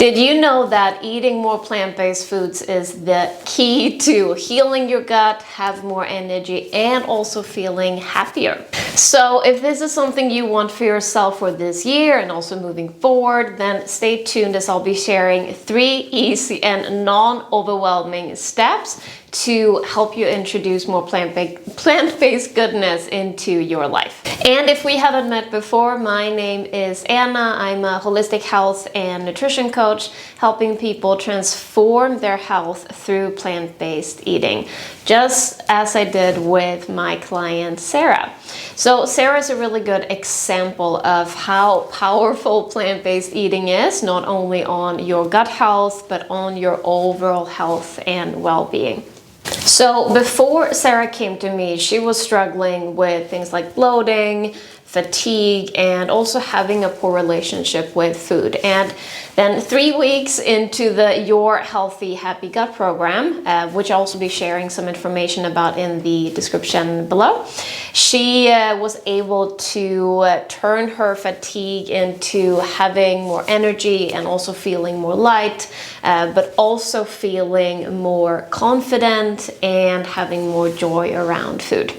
Did you know that eating more plant-based foods is the key to healing your gut, have more energy, and also feeling happier? So if this is something you want for yourself for this year and also moving forward, then stay tuned as I'll be sharing 3 easy and non-overwhelming steps to help you introduce more plant-based goodness into your life. And if we haven't met before, my name is Anna. I'm a holistic health and nutrition coach, helping people transform their health through plant-based eating, just as I did with my client Sarah. So Sarah is a really good example of how powerful plant-based eating is, not only on your gut health, but on your overall health and well-being. So before Sarah came to me, she was struggling with things like bloating, fatigue, and also having a poor relationship with food. And then 3 weeks into the Your Healthy Happy Gut program, which I'll also be sharing some information about in the description below, she was able to turn her fatigue into having more energy and also feeling more light, but also feeling more confident and having more joy around food.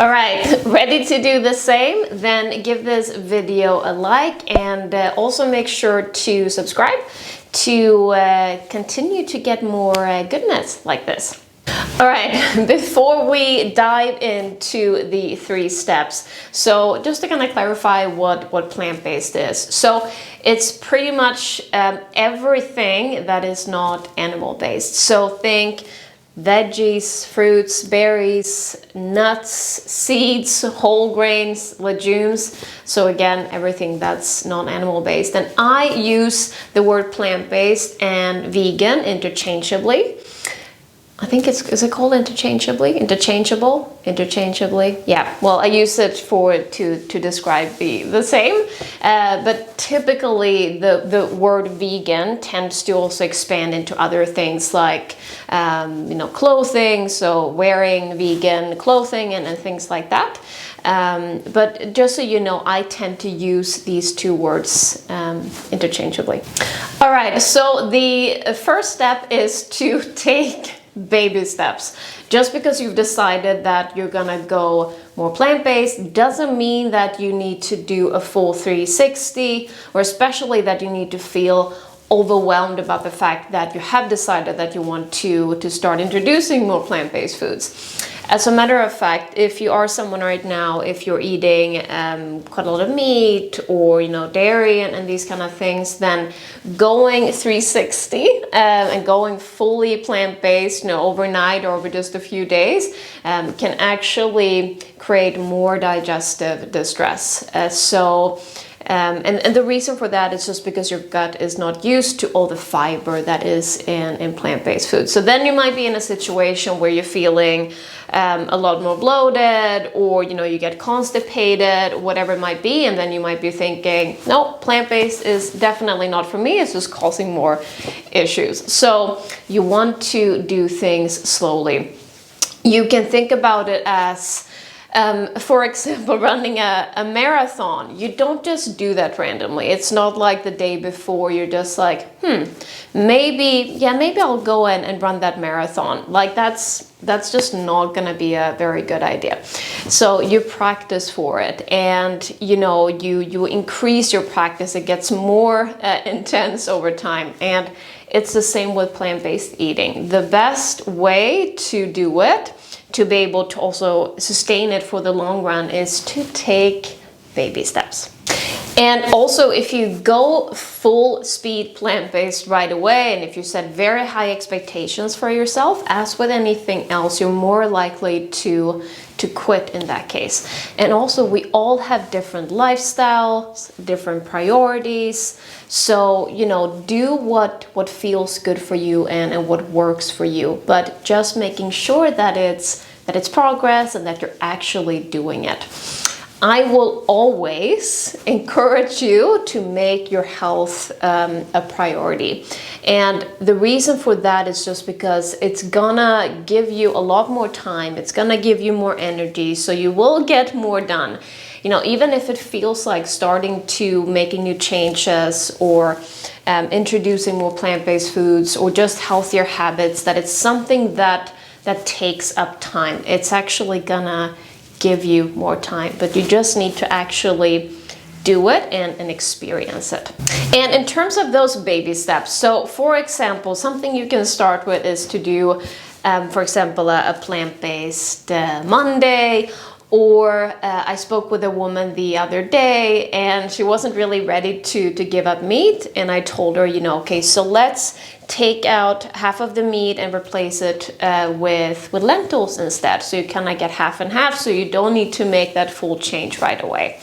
All right, ready to do the same? Then give this video a like and also make sure to subscribe to continue to get more goodness like this. All right, before we dive into the 3 steps, so just to kind of clarify what plant-based is. So it's pretty much everything that is not animal-based. So think veggies, fruits, berries, nuts, seeds, whole grains, legumes. So again, everything that's non-animal based. And I use the word plant-based and vegan interchangeably. I think is it called interchangeably? Interchangeably? Yeah, well, I use it to describe the same. But typically the word vegan tends to also expand into other things like, clothing, so wearing vegan clothing and things like that. But just so you know, I tend to use these 2 words interchangeably. All right, so the first step is to take baby steps. Just because you've decided that you're gonna go more plant-based doesn't mean that you need to do a full 360, or especially that you need to feel overwhelmed about the fact that you have decided that you want to start introducing more plant-based foods. As a matter of fact, if you are someone right now, if you're eating quite a lot of meat or dairy and these kind of things, then going 360 and going fully plant-based, overnight or over just a few days, can actually create more digestive distress. And the reason for that is just because your gut is not used to all the fiber that is in plant-based food. So then you might be in a situation where you're feeling a lot more bloated, or you get constipated, whatever it might be, and then you might be thinking, no, plant-based is definitely not for me, it's just causing more issues. So you want to do things slowly. You can think about it as for example, running a marathon. You don't just do that randomly. It's not like the day before you're just like, maybe I'll go in and run that marathon. Like that's just not gonna be a very good idea. So you practice for it, and you increase your practice. It gets more intense over time, and it's the same with plant-based eating. The best way to do it, to be able to also sustain it for the long run, is to take baby steps. And also, if you go full speed plant-based right away, and if you set very high expectations for yourself, as with anything else, you're more likely to quit in that case. And also, we all have different lifestyles, different priorities. So, do what feels good for you and what works for you, but just making sure that it's progress and that you're actually doing it. I will always encourage you to make your health a priority. And the reason for that is just because it's gonna give you a lot more time, it's gonna give you more energy, so you will get more done. Even if it feels like starting to making new changes or introducing more plant-based foods or just healthier habits, that it's something that takes up time. It's actually gonna give you more time, but you just need to actually do it and experience it. And in terms of those baby steps, so for example, something you can start with is to do, for example, a plant-based Monday. Or I spoke with a woman the other day and she wasn't really ready to give up meat, and I told her, you know, okay, so let's take out half of the meat and replace it with lentils instead. So you kind of get half and half, so you don't need to make that full change right away.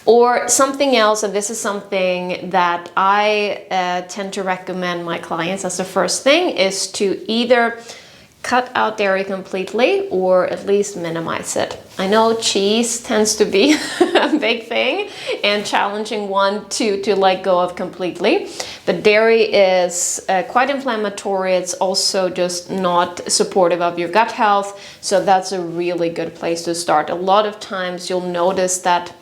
Or something else, and this is something that I tend to recommend my clients as the first thing, is to either cut out dairy completely or at least minimize it. I know cheese tends to be a big thing and challenging one to let go of completely, but dairy is quite inflammatory. It's also just not supportive of your gut health, so that's a really good place to start. A lot of times you'll notice that,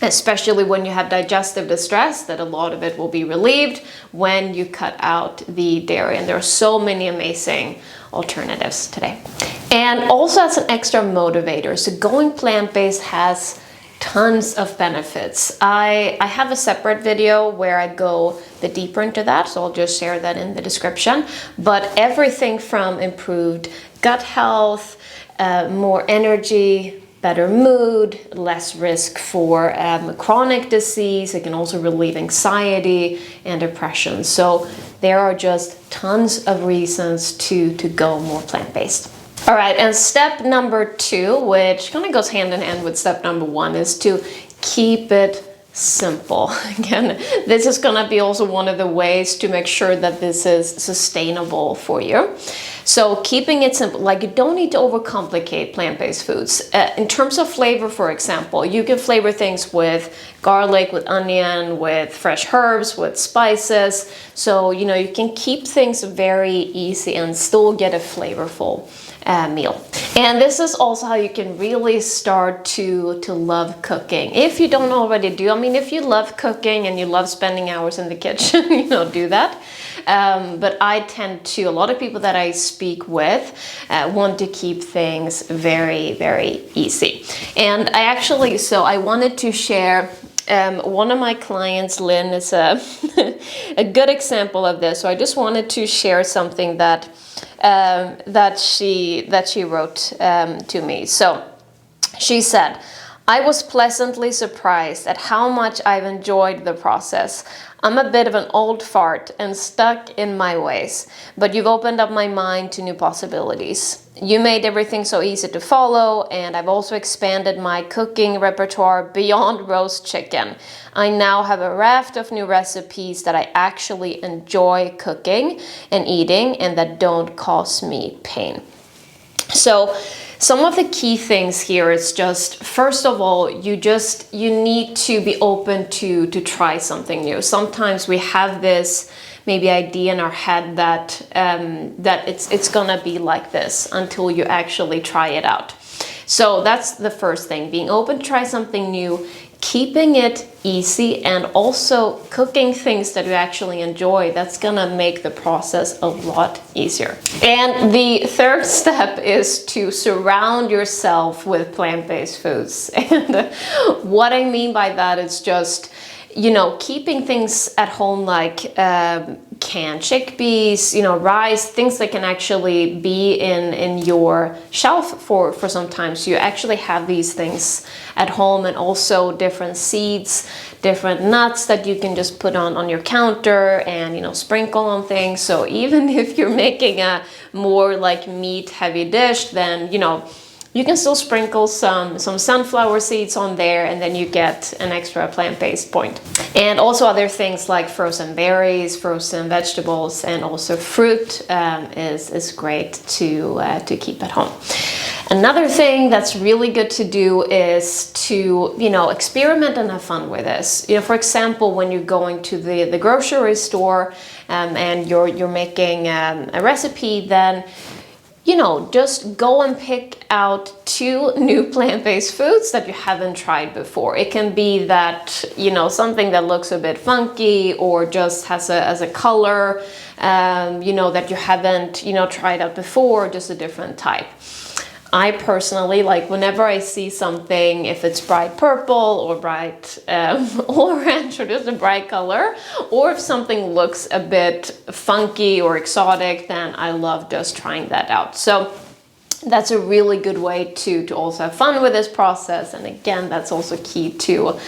especially when you have digestive distress, that a lot of it will be relieved when you cut out the dairy, and there are so many amazing alternatives today. And also as an extra motivator, so going plant-based has tons of benefits. I have a separate video where I go the deeper into that, so I'll just share that in the description. But everything from improved gut health, more energy, better mood, less risk for chronic disease. It can also relieve anxiety and depression. So there are just tons of reasons to go more plant-based. All right, and step number 2, which kind of goes hand in hand with step number 1, is to keep it simple. Again, this is gonna be also one of the ways to make sure that this is sustainable for you. So keeping it simple, like you don't need to overcomplicate plant-based foods. In terms of flavor, for example, you can flavor things with garlic, with onion, with fresh herbs, with spices. So, you know, you can keep things very easy and still get a flavorful meal. And this is also how you can really start to love cooking. If you don't already do, I mean, if you love cooking and you love spending hours in the kitchen, you know, do that. But I tend to, a lot of people that I speak with want to keep things very, very easy. And I actually, so I wanted to share, one of my clients, Lynn, is a good example of this. So I just wanted to share something that she wrote to me. So she said, I was pleasantly surprised at how much I've enjoyed the process. I'm a bit of an old fart and stuck in my ways, but you've opened up my mind to new possibilities. You made everything so easy to follow, and I've also expanded my cooking repertoire beyond roast chicken. I now have a raft of new recipes that I actually enjoy cooking and eating and that don't cause me pain. So some of the key things here is just, first of all, you need to be open to try something new. Sometimes we have this maybe idea in our head that it's gonna be like this until you actually try it out. So that's the first thing, being open to try something new, keeping it easy, and also cooking things that you actually enjoy. That's gonna make the process a lot easier. And the third step is to surround yourself with plant-based foods. And what I mean by that is just, you know, keeping things at home like canned chickpeas, you know, rice, things that can actually be in your shelf for some time. So you actually have these things at home, and also different seeds, different nuts that you can just put on your counter and, you know, sprinkle on things. So even if you're making a more like meat heavy dish, then, you know, you can still sprinkle some sunflower seeds on there, and then you get an extra plant-based point. And also other things like frozen berries, frozen vegetables, and also fruit is great to keep at home. Another thing that's really good to do is to, you know, experiment and have fun with this. You know, for example, when you're going to the grocery store and you're making a recipe, then you know, just go and pick out 2 new plant-based foods that you haven't tried before. It can be that, you know, something that looks a bit funky or just has a color, you know, that you haven't, you know, tried out before, just a different type. I personally, like, whenever I see something, if it's bright purple or bright orange or just a bright color, or if something looks a bit funky or exotic, then I love just trying that out. So that's a really good way to also have fun with this process. And again, that's also key to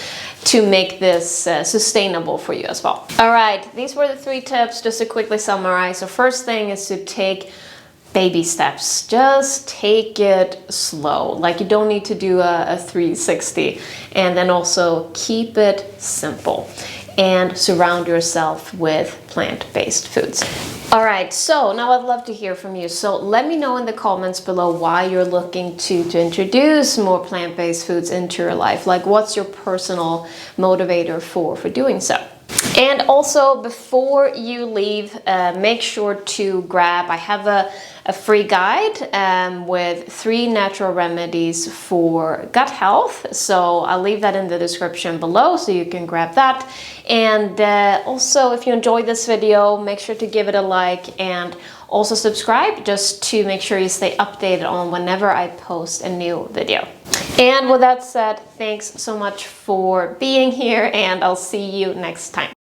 make this sustainable for you as well. All right, these were the 3 tips, just to quickly summarize. So first thing is to take baby steps. Just take it slow. Like, you don't need to do a 360. And then also keep it simple and surround yourself with plant-based foods. All right, so now I'd love to hear from you. So let me know in the comments below why you're looking to introduce more plant-based foods into your life. Like, what's your personal motivator for doing so? And also, before you leave, make sure to grab, I have a free guide with 3 natural remedies for gut health. So I'll leave that in the description below so you can grab that. And also, if you enjoyed this video, make sure to give it a like and also subscribe, just to make sure you stay updated on whenever I post a new video. And with that said, thanks so much for being here, and I'll see you next time.